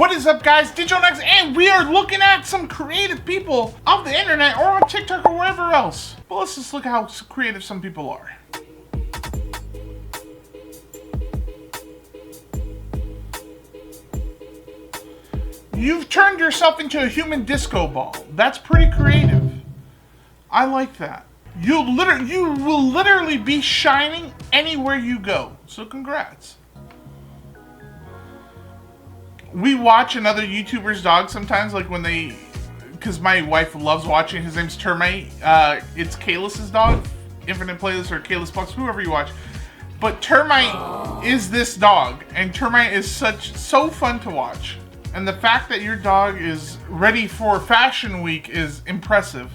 What is up, guys? DigitalNext, and we are looking at some creative people of the internet or on TikTok or wherever else. But let's just look at how creative some people are. You've turned yourself into a human disco ball. That's pretty creative. I like that. You will literally be shining anywhere you go. So congrats. We watch another YouTuber's dog sometimes, like when they, because my wife loves watching. His name's Termite. It's Kalis's dog, Infinite Playlist or Kalis Bucks, whoever you watch. But Termite is this dog, and Termite is so fun to watch. And the fact that your dog is ready for Fashion Week is impressive.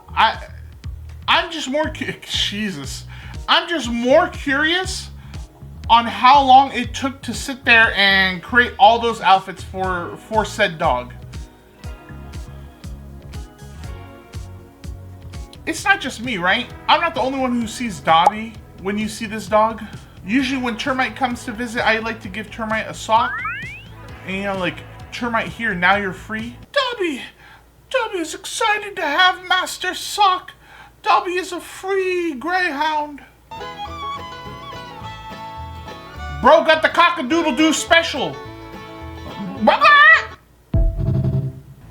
I'm just more curious on how long it took to sit there and create all those outfits for said dog. It's not just me, right? I'm not the only one who sees Dobby when you see this dog. Usually when Termite comes to visit, I like to give Termite a sock. And you know, like, Termite, here, now you're free. Dobby is excited to have Master Sock. Dobby is a free greyhound. Bro got the cock-a-doodle-doo special.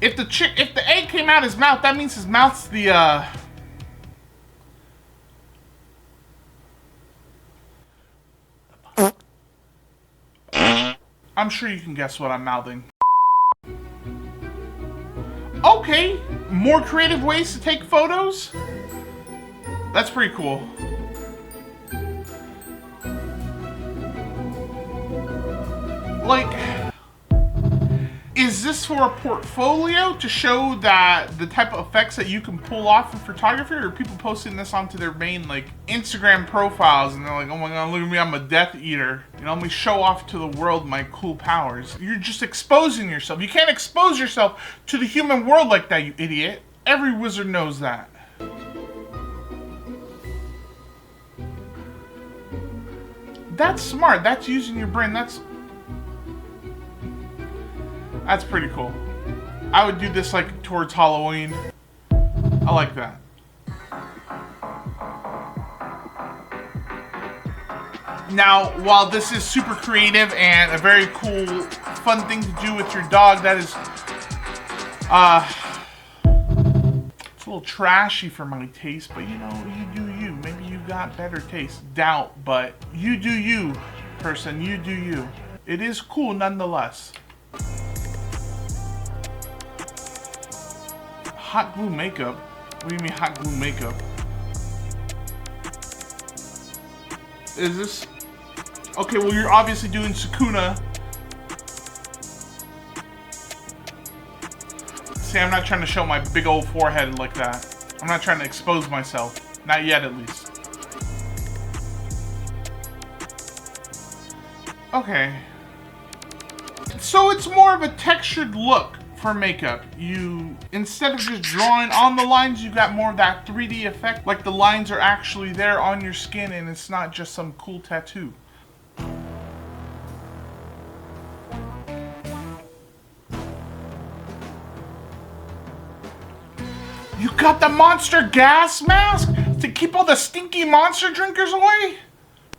If the egg came out his mouth, that means his mouth's the I'm sure you can guess what I'm mouthing. Okay, more creative ways to take photos? That's pretty cool. Like, is this for a portfolio to show that the type of effects that you can pull off in photography, or are people posting this onto their main, like, Instagram profiles and they're like, oh my god, look at me, I'm a Death Eater. You know, let me show off to the world my cool powers. You're just exposing yourself. You can't expose yourself to the human world like that, you idiot. Every wizard knows that. That's smart. That's using your brain. That's pretty cool. I would do this like towards Halloween. I like that. Now, while this is super creative and a very cool, fun thing to do with your dog, that is, it's a little trashy for my taste, but you know, you do you. Maybe you got better taste. Doubt, but you do you, person. You do you. It is cool nonetheless. Hot glue makeup? What do you mean hot glue makeup? Is this... Okay, well you're obviously doing Sukuna. See, I'm not trying to show my big old forehead like that. I'm not trying to expose myself. Not yet, at least. Okay. So it's more of a textured look for makeup. You, instead of just drawing on the lines, you got more of that 3D effect. Like the lines are actually there on your skin and it's not just some cool tattoo. You got the monster gas mask to keep all the stinky monster drinkers away?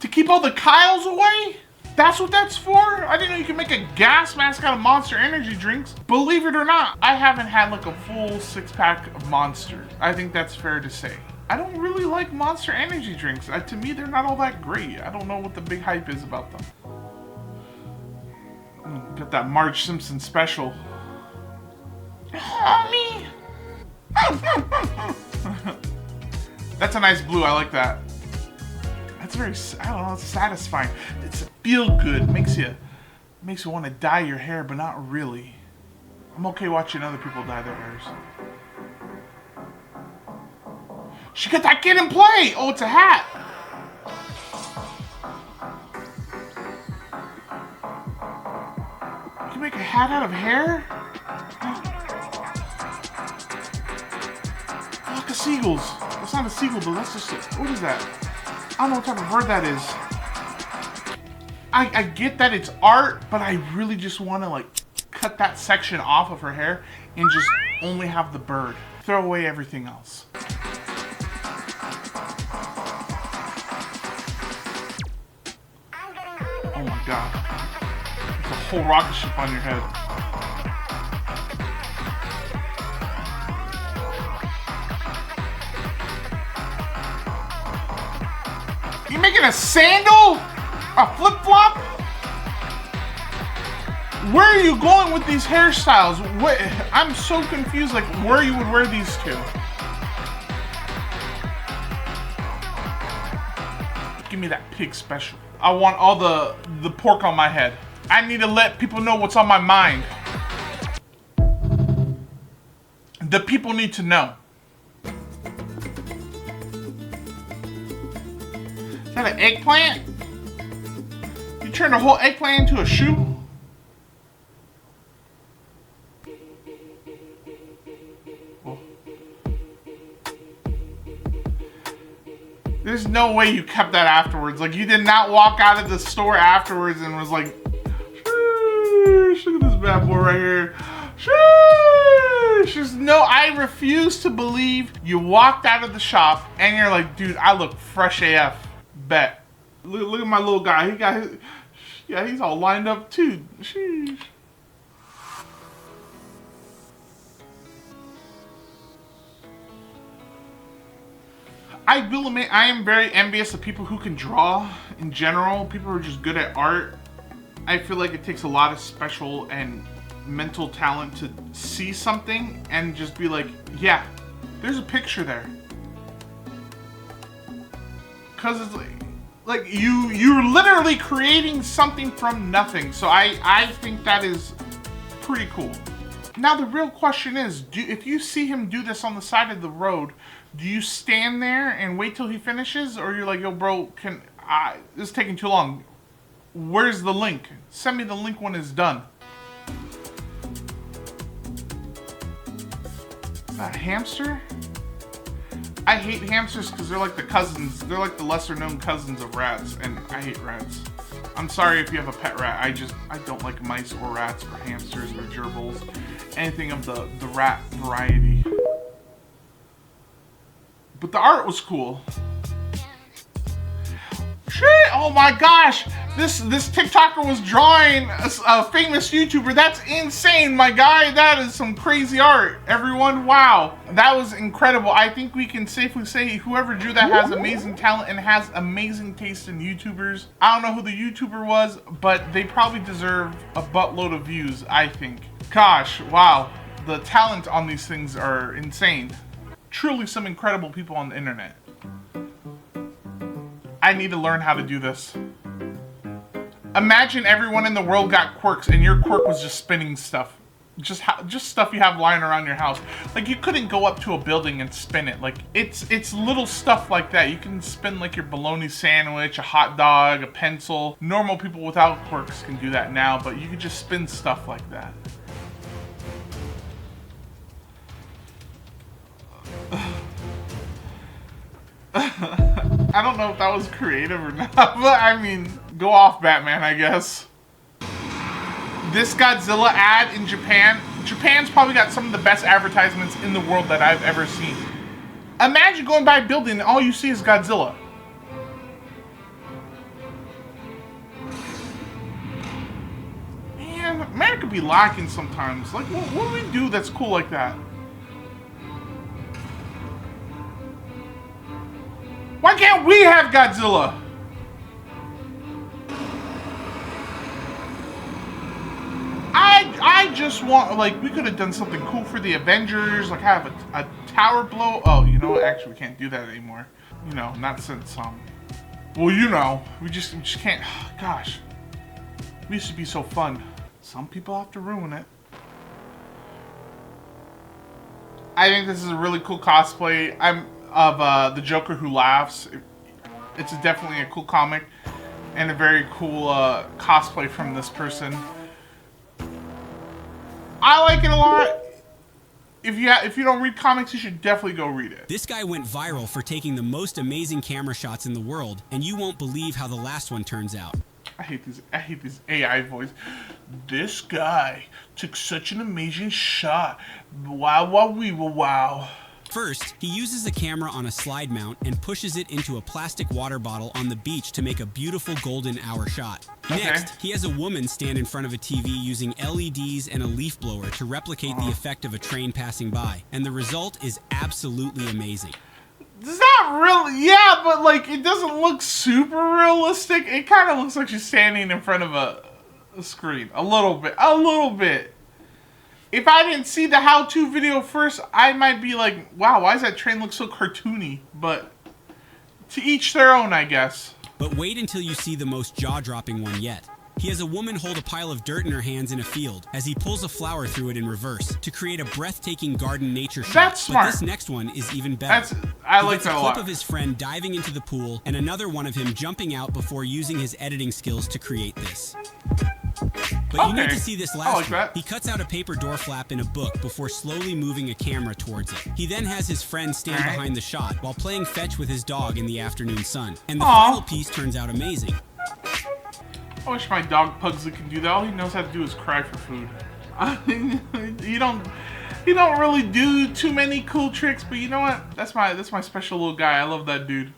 To keep all the Kyles away? That's what that's for? I didn't know you could make a gas mask out of Monster energy drinks. Believe it or not, I haven't had like a full 6-pack of Monster. I think that's fair to say. I don't really like Monster energy drinks. To me, they're not all that great. I don't know what the big hype is about them. Got that Marge Simpson special. Mommy! That's a nice blue, I like that. That's very, I don't know, it's satisfying. It's feel good, makes you want to dye your hair, but not really. I'm okay watching other people dye their hairs. She got that kid in play! Oh, it's a hat! You can make a hat out of hair? Flock of seagulls. That's not a seagull, though. That's just what is that? I don't know what type of bird that is. I get that it's art, but I really just want to like cut that section off of her hair and just only have the bird. Throw away everything else. Oh my god. There's a whole rocket ship on your head. You making a sandal? A flip-flop? Where are you going with these hairstyles? What? I'm so confused, like where you would wear these to. Give me that pig special. I want all the pork on my head. I need to let people know what's on my mind. The people need to know. Is that an eggplant? You turned a whole eggplant into a shoe? There's no way you kept that afterwards. Like, you did not walk out of the store afterwards and was like, sheesh, look at this bad boy right here. Sheesh. There's no, I refuse to believe you walked out of the shop and you're like, dude, I look fresh AF. Bet. Look at my little guy. He got his, yeah, he's all lined up too. Sheesh. I will admit, I am very envious of people who can draw in general. People who are just good at art. I feel like it takes a lot of special and mental talent to see something and just be like, yeah, there's a picture there. Cause it's like you're literally creating something from nothing. So I think that is pretty cool. Now the real question is, if you see him do this on the side of the road, do you stand there and wait till he finishes, or you're like, yo, bro, this is taking too long. Where's the link? Send me the link when it's done. Is that a hamster? I hate hamsters because they're like the cousins. They're like the lesser known cousins of rats, and I hate rats. I'm sorry if you have a pet rat. I don't like mice or rats or hamsters or gerbils. Anything of the rat variety. But the art was cool. Shit! Oh my gosh! This TikToker was drawing a famous YouTuber. That's insane, my guy. That is some crazy art. Everyone, wow. That was incredible. I think we can safely say whoever drew that has amazing talent and has amazing taste in YouTubers. I don't know who the YouTuber was, but they probably deserve a buttload of views, I think. Gosh, wow. The talent on these things are insane. Truly some incredible people on the internet. I need to learn how to do this. Imagine everyone in the world got quirks and your quirk was just spinning stuff. Just stuff you have lying around your house. Like, you couldn't go up to a building and spin it. Like, it's little stuff like that. You can spin like your bologna sandwich, a hot dog, a pencil. Normal people without quirks can do that now, but you could just spin stuff like that. I don't know if that was creative or not, but I mean, go off, Batman, I guess. This Godzilla ad in Japan, Japan's probably got some of the best advertisements in the world that I've ever seen. Imagine going by a building and all you see is Godzilla. Man, America be lacking sometimes. Like, what do we do that's cool like that? Why can't we have Godzilla? I just want, like, we could have done something cool for the Avengers, like have a tower blow. Oh, you know what? Actually, we can't do that anymore. You know, not since, well, you know, we just can't. Gosh, we used to be so fun. Some people have to ruin it. I think this is a really cool cosplay. Of the Joker Who Laughs. It's definitely a cool comic and a very cool cosplay from this person. I like it a lot. If you don't read comics, you should definitely go read it. This guy went viral for taking the most amazing camera shots in the world, and you won't believe how the last one turns out. I hate these AI voice. This guy took such an amazing shot. Wow, wow, wee, wow. First, he uses a camera on a slide mount and pushes it into a plastic water bottle on the beach to make a beautiful golden hour shot. Okay. Next, he has a woman stand in front of a TV using LEDs and a leaf blower to replicate the effect of a train passing by, and the result is absolutely amazing. Does that really? Yeah, but like it doesn't look super realistic. It kind of looks like she's standing in front of a screen. A little bit. A little bit. If I didn't see the how-to video first, I might be like, wow, why does that train look so cartoony? But to each their own, I guess. But wait until you see the most jaw-dropping one yet. He has a woman hold a pile of dirt in her hands in a field as he pulls a flower through it in reverse to create a breathtaking garden nature shot. That's smart. But this next one is even better. I like that a lot. He gets a clip of his friend diving into the pool and another one of him jumping out before using his editing skills to create this. But you need to see this last one. He cuts out a paper door flap in a book before slowly moving a camera towards it. He then has his friend stand behind the shot while playing fetch with his dog in the afternoon sun. And the final piece turns out amazing. I wish my dog Pugsley could do that. All he knows how to do is cry for food. You don't really do too many cool tricks, but you know what? That's my special little guy. I love that dude.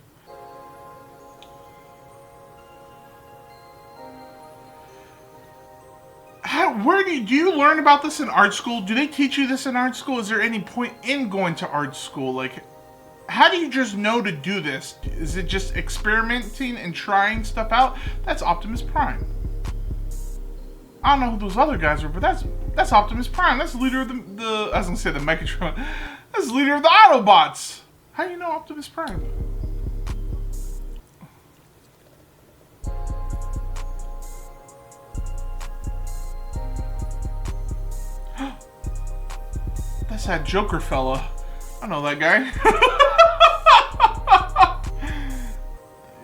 Where do you learn about this in art school? Do they teach you this in art school? Is there any point in going to art school? Like, how do you just know to do this? Is it just experimenting and trying stuff out? That's Optimus Prime. I don't know who those other guys are, but that's Optimus Prime. That's the leader of the I was gonna say the Megatron. That's the leader of the Autobots. How do you know Optimus Prime? That's that Joker fella. I know that guy.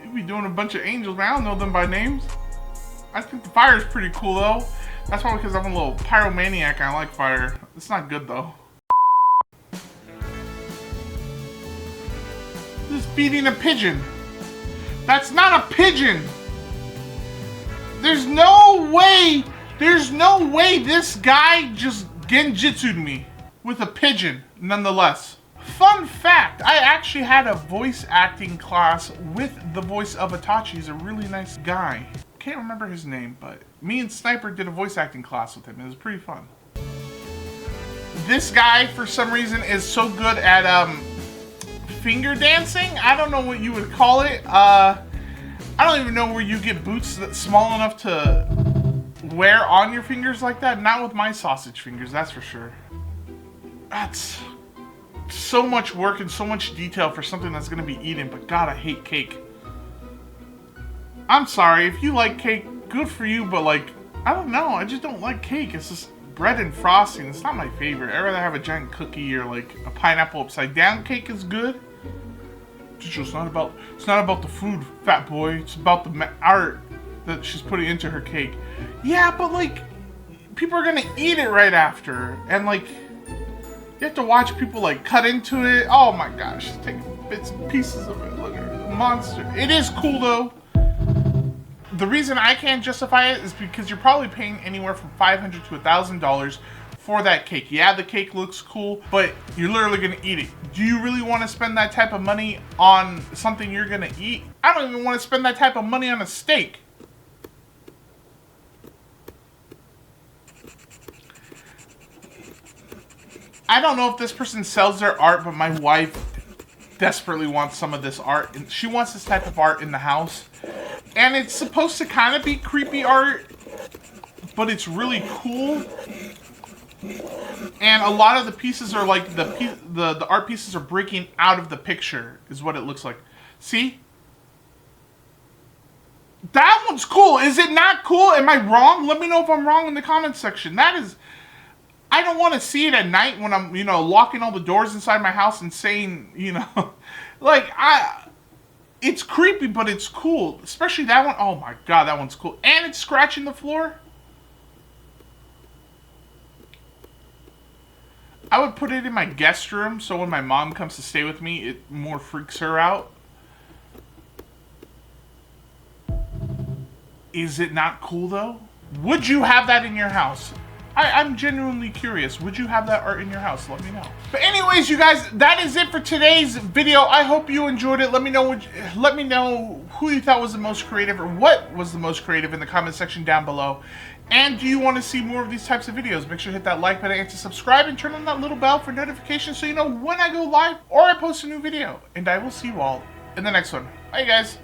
You be doing a bunch of angels, man. I don't know them by names. I think the fire is pretty cool, though. That's probably because I'm a little pyromaniac. I like fire. It's not good, though. This is feeding a pigeon. That's not a pigeon. There's no way this guy just genjutsu'd me with a pigeon, nonetheless. Fun fact, I actually had a voice acting class with the voice of Itachi. He's a really nice guy. Can't remember his name, but me and Sniper did a voice acting class with him. It was pretty fun. This guy, for some reason, is so good at finger dancing. I don't know what you would call it. I don't even know where you get boots that's small enough to wear on your fingers like that. Not with my sausage fingers, that's for sure. That's so much work and so much detail for something that's going to be eaten, but God, I hate cake. I'm sorry, if you like cake, good for you, but like, I don't know, I just don't like cake. It's just bread and frosting. It's not my favorite. I'd rather have a giant cookie or like a pineapple upside down cake is good. It's not about the food, fat boy. It's about the art that she's putting into her cake. Yeah, but like, people are going to eat it right after, and like, you have to watch people like cut into it. Oh my gosh, she's taking bits and pieces of it. Look at her, the monster. It is cool though. The reason I can't justify it is because you're probably paying anywhere from $500 to $1,000 for that cake. Yeah, the cake looks cool, but you're literally gonna eat it. Do you really want to spend that type of money on something you're gonna eat? I don't even want to spend that type of money on a steak. I don't know if this person sells their art, but my wife desperately wants some of this art. And she wants this type of art in the house. And it's supposed to kind of be creepy art, but it's really cool. And a lot of the pieces are like, the art pieces are breaking out of the picture, is what it looks like. See? That one's cool. Is it not cool? Am I wrong? Let me know if I'm wrong in the comments section. That is... I don't want to see it at night when I'm, locking all the doors inside my house and saying, like, it's creepy, but it's cool. Especially that one. Oh my God, that one's cool. And it's scratching the floor. I would put it in my guest room so when my mom comes to stay with me, it more freaks her out. Is it not cool though? Would you have that in your house? I'm genuinely curious. Would you have that art in your house? Let me know. But anyways, you guys, that is it for today's video. I hope you enjoyed it. Let me know who you thought was the most creative, or what was the most creative, in the comment section down below. And do you want to see more of these types of videos? Make sure to hit that like button and to subscribe and turn on that little bell for notifications so you know when I go live or I post a new video. And I will see you all in the next one. Bye, guys.